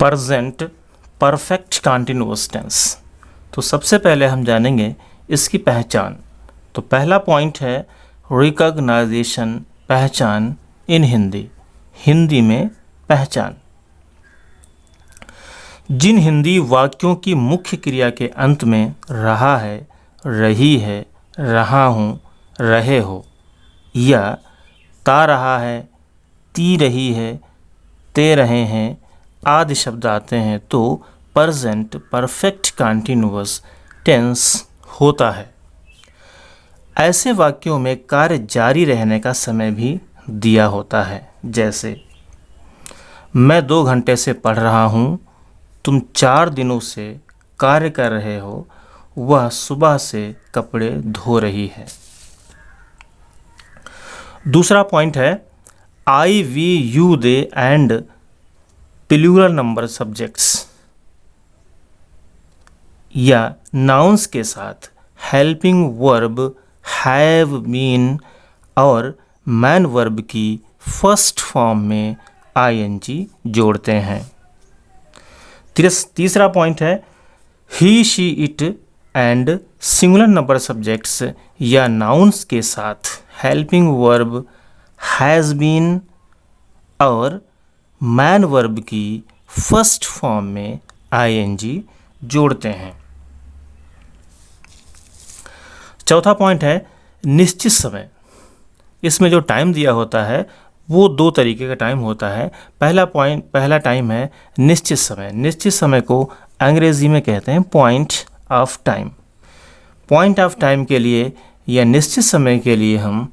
Present perfect continuous tense. तो सबसे पहले हम जानेंगे इसकी पहचान। तो पहला पॉइंट है रिकॉग्नाइजेशन, पहचान इन हिंदी, हिंदी में पहचान। जिन हिंदी वाक्यों की मुख्य क्रिया के अंत में रहा है, रही है, रहा हूँ, रहे हो या ता रहा है, ती रही है, ते रहे हैं आदि शब्द आते हैं तो प्रेजेंट परफेक्ट कंटिन्यूअस टेंस होता है। ऐसे वाक्यों में कार्य जारी रहने का समय भी दिया होता है, जैसे मैं 2 घंटे से पढ़ रहा हूँ, तुम 4 दिनों से कार्य कर रहे हो, वह सुबह से कपड़े धो रही है। दूसरा पॉइंट है I, we, you, they and plural number subjects या नाउन्स के साथ हेल्पिंग वर्ब हैव, बीन और मैन वर्ब की फर्स्ट फॉर्म में आईएनजी जोड़ते हैं। तीसरा पॉइंट है he, she, it and singular number subjects या नाउन्स के साथ हेल्पिंग वर्ब हैज़ बीन और मैन वर्ब की फर्स्ट फॉर्म में आईएनजी जोड़ते हैं। चौथा पॉइंट है निश्चित समय। इसमें जो टाइम दिया होता है वो 2 तरीके का टाइम होता है। पहला टाइम है निश्चित समय। निश्चित समय को अंग्रेजी में कहते हैं point of time. Point of time के लिए या निश्चित समय के लिए हम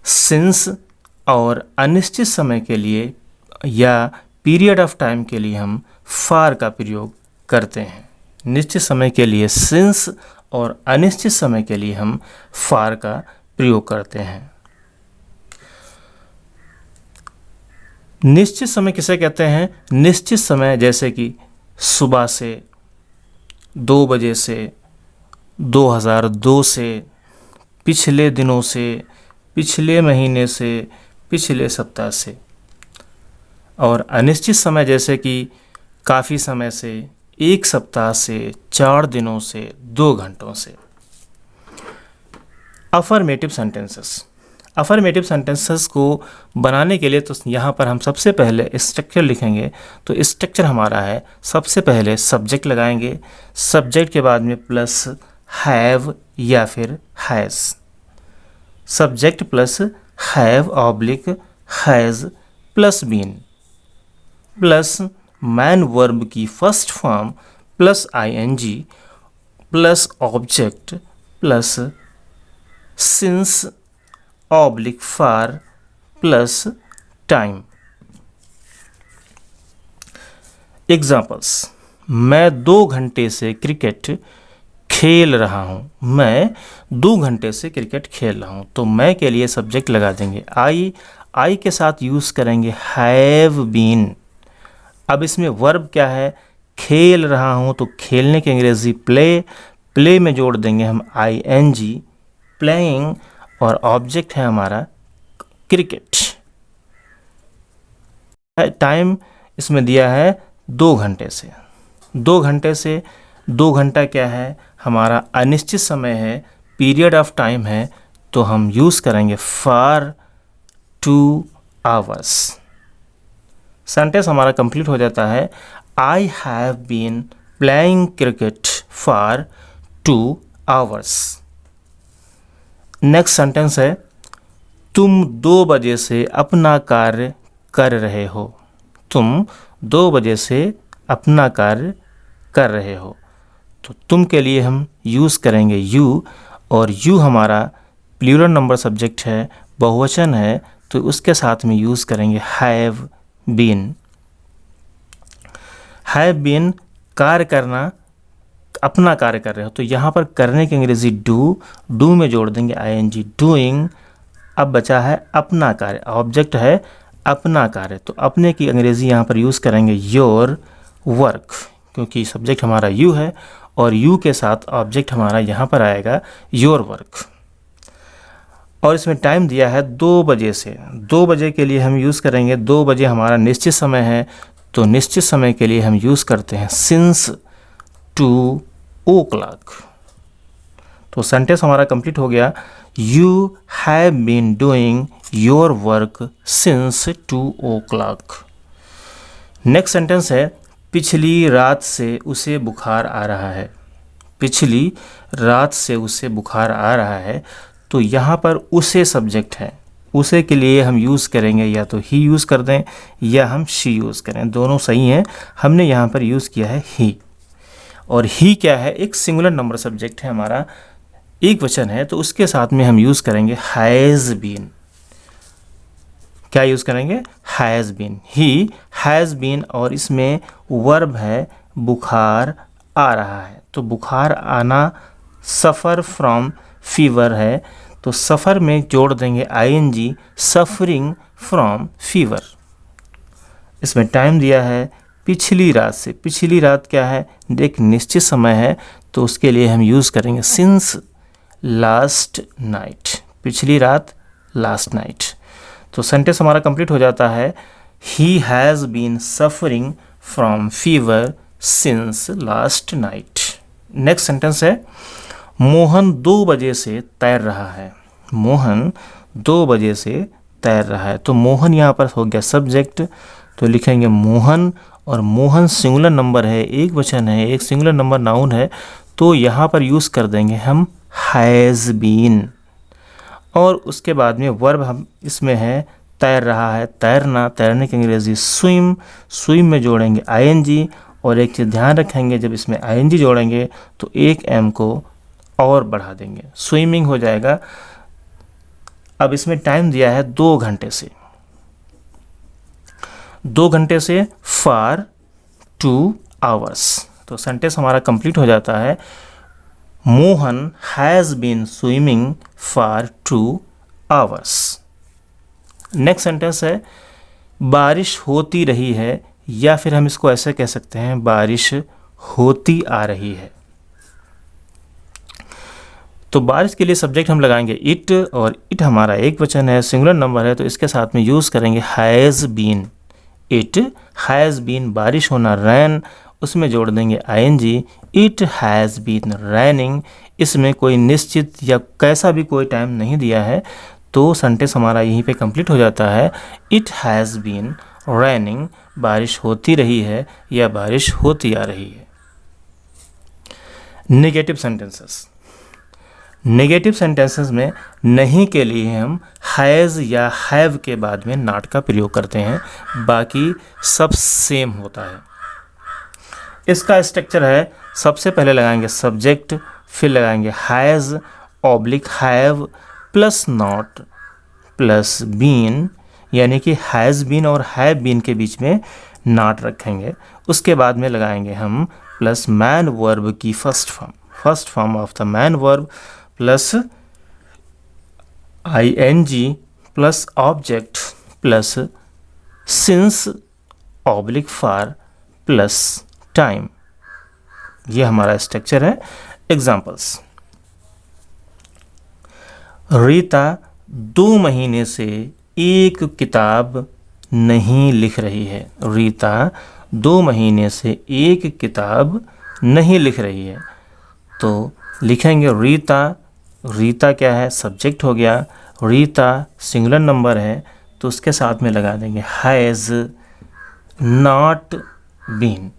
सिंस और अनिश्चित समय के लिए या पीरियड ऑफ टाइम के लिए हम फार का प्रयोग करते हैं। निश्चित समय के लिए सिंस और अनिश्चित समय के लिए हम फार का प्रयोग करते हैं। निश्चित समय किसे कहते हैं? निश्चित समय जैसे कि सुबह से, 2 बजे से, 2002 से, पिछले दिनों से, पिछले महीने से, पिछले सप्ताह से। और अनिश्चित समय जैसे कि काफ़ी समय से, 1 सप्ताह से, 4 दिनों से, 2 घंटों से। Affirmative sentences. अफर्मेटिव सेंटेंसेस को बनाने के लिए तो यहाँ पर हम सबसे पहले स्ट्रक्चर लिखेंगे। तो स्ट्रक्चर हमारा है, सबसे पहले सब्जेक्ट लगाएंगे, सब्जेक्ट के बाद में प्लस हैव या फिर has. Subject plus have oblique has plus been plus main verb की first form plus ING plus object plus since oblique for plus time. Examples, मैं 2 घंटे से क्रिकेट खेल रहा हूँ। मैं 2 घंटे से क्रिकेट खेल रहा हूँ। तो मैं के लिए सब्जेक्ट लगा देंगे आई के साथ यूज़ करेंगे हैव बीन। अब इसमें वर्ब क्या है? खेल रहा हूँ, तो खेलने की अंग्रेज़ी प्ले में जोड़ देंगे हम आईएनजी प्लेइंग और ऑब्जेक्ट है हमारा क्रिकेट। टाइम इसमें दिया है 2 घंटे से। 2 घंटे से 2 घंटा क्या है? हमारा अनिश्चित समय है, पीरियड ऑफ टाइम है, तो हम यूज़ करेंगे फॉर 2 आवर्स। सेंटेंस हमारा कंप्लीट हो जाता है I have been playing cricket for 2 hours. Next sentence है तुम 2 बजे से अपना कार्य कर रहे हो। तुम 2 बजे से अपना कार्य कर रहे हो। तो तुम के लिए हम यूज़ करेंगे यू, और यू हमारा प्लूरल नंबर सब्जेक्ट है, बहुवचन है, तो उसके साथ में यूज़ करेंगे हैव बीन। हैव बीन कार्य करना, अपना कार्य कर रहे हो, तो यहाँ पर करने की अंग्रेज़ी डू में जोड़ देंगे आईएनजी डूइंग। अब बचा है अपना कार्य, ऑब्जेक्ट है अपना कार्य, तो अपने की अंग्रेज़ी यहाँ पर यूज़ करेंगे योर वर्क, क्योंकि सब्जेक्ट हमारा यू है और यू के साथ ऑब्जेक्ट हमारा यहाँ पर आएगा योर वर्क। और इसमें टाइम दिया है 2 बजे से। 2 बजे के लिए हम यूज़ करेंगे, 2 बजे हमारा निश्चित समय है, तो निश्चित समय के लिए हम यूज़ करते हैं सिंस 2 o'clock। तो सेंटेंस हमारा कंप्लीट हो गया। You have been doing your work since 2 o'clock। Next sentence है पिछली रात से उसे बुखार आ रहा है। पिछली रात से उसे बुखार आ रहा है, तो यहाँ पर उसे सब्जेक्ट है। उसे के लिए हम यूज़ करेंगे या तो ही यूज़ कर दें या हम शी यूज़ करें, दोनों सही हैं। हमने यहाँ पर यूज़ किया है ही। और ही क्या है, एक सिंगुलर नंबर सब्जेक्ट है हमारा, एक वचन है, तो उसके साथ में हम यूज़ करेंगे हैज़ बीन। क्या यूज़ करेंगे, has been. He has been और इसमें वर्ब है बुखार आ रहा है, तो बुखार आना सफ़र फ्रॉम फीवर है, तो सफ़र में जोड़ देंगे आईएनजी, सफरिंग फ्रॉम फीवर। इसमें टाइम दिया है पिछली रात से। पिछली रात क्या है, एक निश्चित समय है, तो उसके लिए हम यूज़ करेंगे सिंस लास्ट नाइट। पिछली रात, लास्ट नाइट। तो सेंटेंस हमारा कंप्लीट हो जाता है he has been suffering from fever since last night. Next sentence है मोहन 2 बजे से तैर रहा है। मोहन 2 बजे से तैर रहा है, तो मोहन यहाँ पर हो गया सब्जेक्ट, तो लिखेंगे मोहन। और मोहन सिंगुलर नंबर है, एक वचन है, एक सिंगुलर नंबर नाउन है, तो यहाँ पर यूज़ कर देंगे हम हैज़ बीन। और उसके बाद में वर्ब हम इसमें है तैर रहा है, तैरना, तैरने की अंग्रेजी स्विम। स्विम में जोड़ेंगे आईएनजी, और एक चीज़ ध्यान रखेंगे जब इसमें आईएनजी जोड़ेंगे तो एक एम को और बढ़ा देंगे, स्विमिंग हो जाएगा। अब इसमें टाइम दिया है 2 घंटे से। 2 घंटे से फॉर 2 hours। तो सेंटेंस हमारा कंप्लीट हो जाता है Mohan has been swimming for 2 hours। Next sentence है बारिश होती रही है, या फिर हम इसको ऐसे कह सकते हैं बारिश होती आ रही है। तो बारिश के लिए सब्जेक्ट हम लगाएंगे इट, और इट हमारा एक वचन है, सिंगुलर नंबर है, तो इसके साथ में यूज़ करेंगे has been. It has been, बारिश होना रैन, उसमें जोड़ देंगे ING, it has been raining. इसमें कोई निश्चित या कैसा भी कोई टाइम नहीं दिया है, तो सेंटेंस हमारा यहीं पे कंप्लीट हो जाता है इट हैज़ बीन रैनिंग, बारिश होती रही है या बारिश होती आ रही है। Negative sentences. नेगेटिव सेंटेंसेस में नहीं के लिए हम हैज़ या हैव के बाद में नॉट का प्रयोग करते हैं, बाकी सब सेम होता है। इसका स्ट्रक्चर है सबसे पहले लगाएंगे सब्जेक्ट, फिर लगाएंगे has oblique have plus not plus been, यानी कि हैज़ बीन और हैव बीन के बीच में नॉट रखेंगे। उसके बाद में लगाएंगे हम प्लस मैन वर्ब की first form of the main verb plus ING plus object plus since oblique for plus time. ये हमारा स्ट्रक्चर है। एग्जाम्पल्स, रीता 2 महीने से एक किताब नहीं लिख रही है। रीता 2 महीने से एक किताब नहीं लिख रही है, तो लिखेंगे रीता। रीता क्या है, सब्जेक्ट हो गया। रीता सिंगुलर नंबर है, तो उसके साथ में लगा देंगे has not been.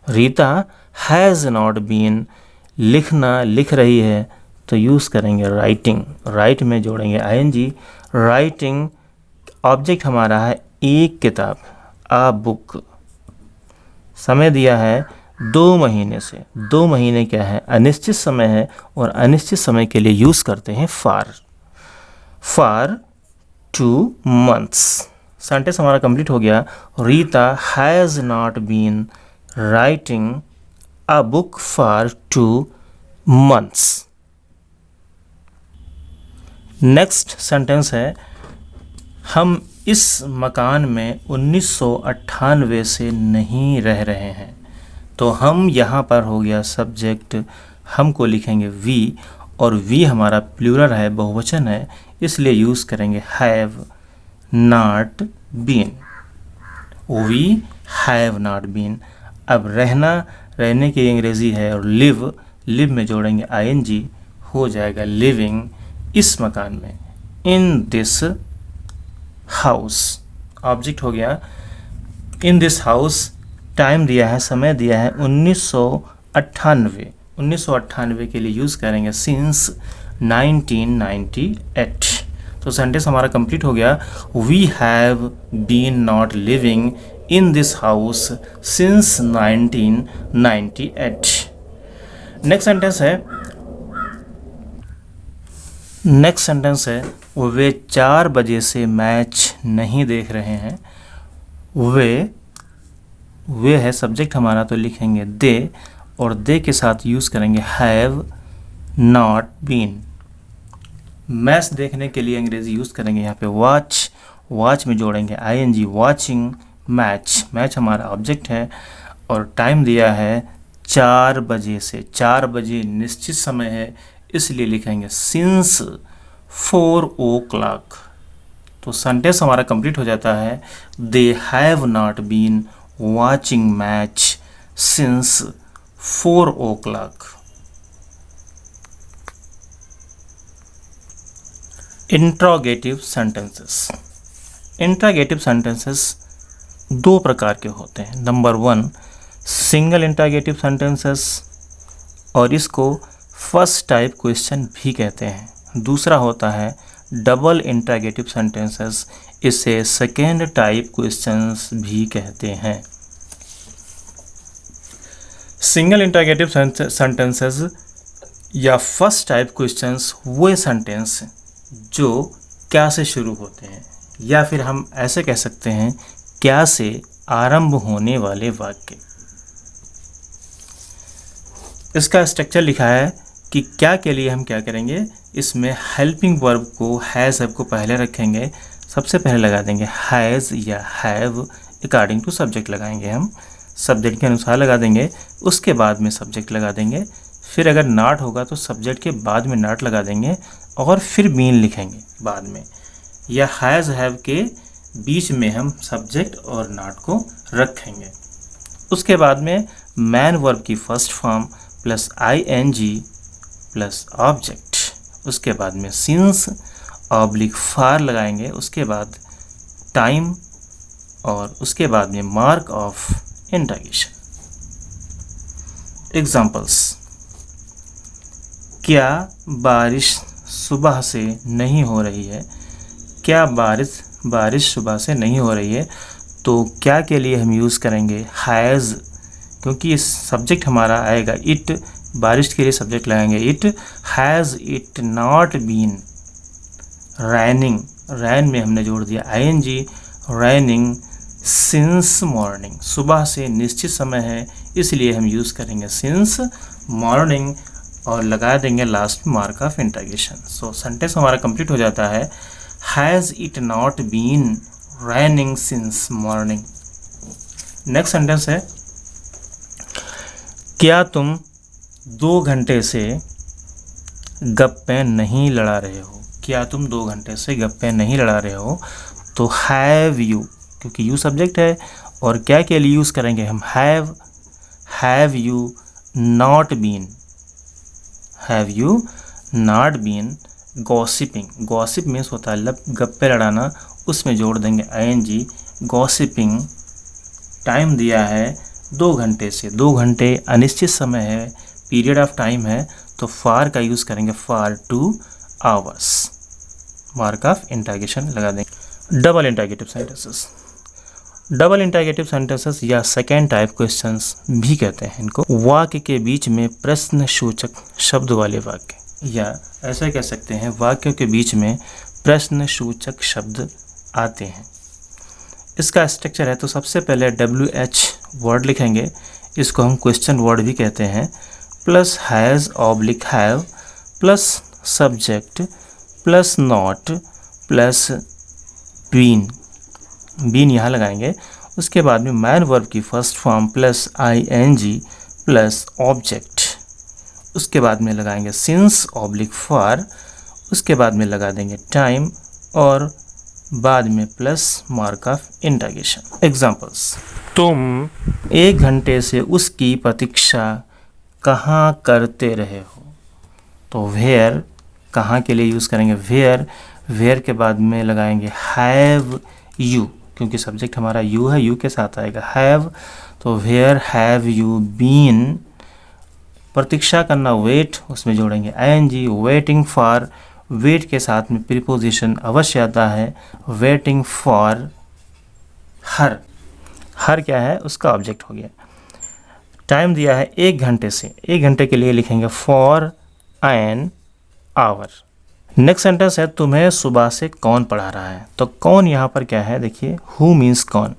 Rita has not been, लिखना, लिख रही है, तो यूज़ करेंगे राइटिंग। राइट में जोड़ेंगे आईएनजी, राइटिंग। ऑब्जेक्ट हमारा है एक किताब, अ बुक। समय दिया है 2 महीने से। 2 महीने क्या है, अनिश्चित समय है, और अनिश्चित समय के लिए यूज़ करते हैं फॉर 2 months। सेंटेंस हमारा कंप्लीट हो गया। Rita has not been writing a book for 2 months। Next sentence है हम इस मकान में 1998 से नहीं रह रहे हैं। तो हम यहाँ पर हो गया सब्जेक्ट, हम को लिखेंगे वी, और वी हमारा प्लूरल है, बहुवचन है, इसलिए यूज़ करेंगे have not been. We have not been. अब रहना, रहने की अंग्रेज़ी है और लिव, लिव में जोड़ेंगे आईएनजी, हो जाएगा लिविंग इस मकान में, इन दिस हाउस। ऑब्जेक्ट हो गया इन दिस हाउस। टाइम दिया है, समय दिया है 1998, 1998 के लिए यूज़ करेंगे सिंस 1998। तो सेंटेंस हमारा कंप्लीट हो गया, we have been not living in this house since 1998। Next sentence है वे 4 बजे से मैच नहीं देख रहे हैं। वे है सब्जेक्ट हमारा, तो लिखेंगे दे, और दे के साथ यूज़ करेंगे हैव नॉट बीन। मैच देखने के लिए अंग्रेज़ी यूज़ करेंगे यहाँ पे वॉच, वॉच में जोड़ेंगे आईएनजी, वॉचिंग मैच। मैच हमारा ऑब्जेक्ट है और टाइम दिया है 4 बजे से, 4 बजे निश्चित समय है, इसलिए लिखेंगे सिंस 4 o'clock। तो सेंटेंस हमारा कंप्लीट हो जाता है, they have not been watching match since 4 o'clock। Interrogative sentences. Interrogative sentences 2 प्रकार के होते हैं। नंबर 1 सिंगल इंट्रोगेटिव सेंटेंसेस, और इसको फर्स्ट टाइप क्वेश्चन भी कहते हैं। दूसरा होता है डबल इंट्रोगेटिव सेंटेंसेस, इसे सेकेंड टाइप क्वेश्चंस भी कहते हैं। सिंगल इंट्रोगेटिव सेंटेंसेस या फर्स्ट टाइप क्वेश्चंस वो सेंटेंस जो क्या से शुरू होते हैं, या फिर हम ऐसे कह सकते हैं क्या से आरंभ होने वाले वाक्य। इसका स्ट्रक्चर लिखा है कि क्या के लिए हम क्या करेंगे, इसमें हेल्पिंग वर्ब को, हैज़ वर्ब को पहले रखेंगे। सबसे पहले लगा देंगे हैज़ या हैव, अकॉर्डिंग टू सब्जेक्ट लगाएंगे, हम सब्जेक्ट के अनुसार लगा देंगे। उसके बाद में सब्जेक्ट लगा देंगे, फिर अगर नॉट होगा तो सब्जेक्ट के बाद में नॉट लगा देंगे, और फिर बीन लिखेंगे बाद में, या हैज़ हैव के बीच में हम सब्जेक्ट और नॉट को रखेंगे। उसके बाद में मैन वर्ब की first form plus ING plus object, उसके बाद में सिंस ऑब्लिक फार लगाएंगे, उसके बाद टाइम, और उसके बाद में मार्क ऑफ इंटरोगेशन। एग्जाम्पल्स, क्या बारिश सुबह से नहीं हो रही है। क्या बारिश सुबह से नहीं हो रही है, तो क्या के लिए हम यूज़ करेंगे हैज़, क्योंकि इस सब्जेक्ट हमारा आएगा इट, बारिश के लिए सब्जेक्ट लगाएंगे it. Has it not been raining, rain में हमने जोड़ दिया आईएनजी, रैनिंग सिंस मॉर्निंग, सुबह से निश्चित समय है, इसलिए हम यूज़ करेंगे सिंस मॉर्निंग, और लगा देंगे last mark of interrogation. So sentence हमारा कंप्लीट हो जाता है, has it not been raining since morning. Next sentence है, क्या तुम 2 घंटे से गप्पे नहीं लड़ा रहे हो। क्या तुम 2 घंटे से गप्पे नहीं लड़ा रहे हो, तो हैव यू, क्योंकि यू सब्जेक्ट है, और क्या के लिए यूज़ करेंगे हम have you not been, have you not been gossiping. Gossip means होता है गप्पे लड़ाना, उसमें जोड़ देंगे आईएनजी, गॉसिपिंग। टाइम दिया है 2 घंटे से, 2 घंटे अनिश्चित समय है, पीरियड ऑफ टाइम है, तो फार का यूज़ करेंगे for 2 hours, mark of interrogation लगा देंगे। Double interrogative sentences, double interrogative sentences या सेकेंड टाइप क्वेश्चंस भी कहते हैं इनको। वाक्य के बीच में प्रश्न सूचक शब्द वाले वाक्य, या ऐसा कह सकते हैं वाक्यों के बीच में प्रश्न सूचक शब्द आते हैं। इसका स्ट्रक्चर है, तो सबसे पहले WH वर्ड लिखेंगे, इसको हम क्वेश्चन वर्ड भी कहते हैं, plus has oblique have plus subject plus not plus been, been यहाँ लगाएंगे। उसके बाद में मैन वर्ब की first form plus ING plus object, उसके बाद में लगाएंगे सिंस ऑब्लिक फॉर, उसके बाद में लगा देंगे टाइम और बाद में plus mark of integration. Examples, तुम 1 घंटे से उसकी प्रतीक्षा कहाँ करते रहे हो। तो वेयर कहाँ के लिए यूज़ करेंगे, वेयर के बाद में लगाएंगे हैव यू, क्योंकि सब्जेक्ट हमारा यू है, यू के साथ आएगा हैव, तो वेयर हैव यू बीन। प्रतीक्षा करना वेट, उसमें जोड़ेंगे आईएनजी, वेटिंग फॉर, वेट के साथ में प्रीपोजिशन अवश्य आता है, वेटिंग फॉर हर क्या है, उसका ऑब्जेक्ट हो गया। टाइम दिया है 1 घंटे से, 1 घंटे के लिए लिखेंगे for an hour. Next sentence है तुम्हें सुबह से कौन पढ़ा रहा है। तो कौन यहाँ पर क्या है, देखिए हु मीन्स कौन,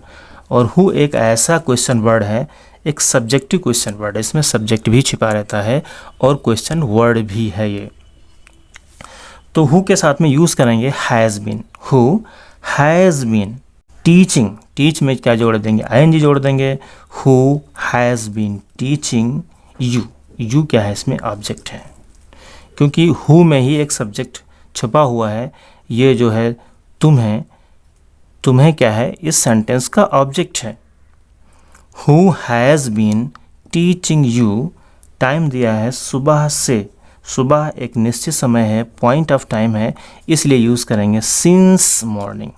और हु एक ऐसा क्वेश्चन वर्ड है, एक सब्जेक्टिव क्वेश्चन वर्ड है, इसमें सब्जेक्ट भी छिपा रहता है और क्वेश्चन वर्ड भी है ये। तो हु के साथ में यूज़ करेंगे has been, who has been teaching, teach में क्या जोड़ देंगे, आईएनजी जोड़ देंगे, who has been teaching you, you क्या है इसमें ऑब्जेक्ट है, क्योंकि हु में ही एक सब्जेक्ट छुपा हुआ है, ये जो है तुम्हें क्या है इस सेंटेंस का ऑब्जेक्ट है। Who has been teaching you, time दिया है सुबह से, सुबह एक निश्चित समय है, पॉइंट ऑफ टाइम है, इसलिए यूज़ करेंगे सिंस मॉर्निंग।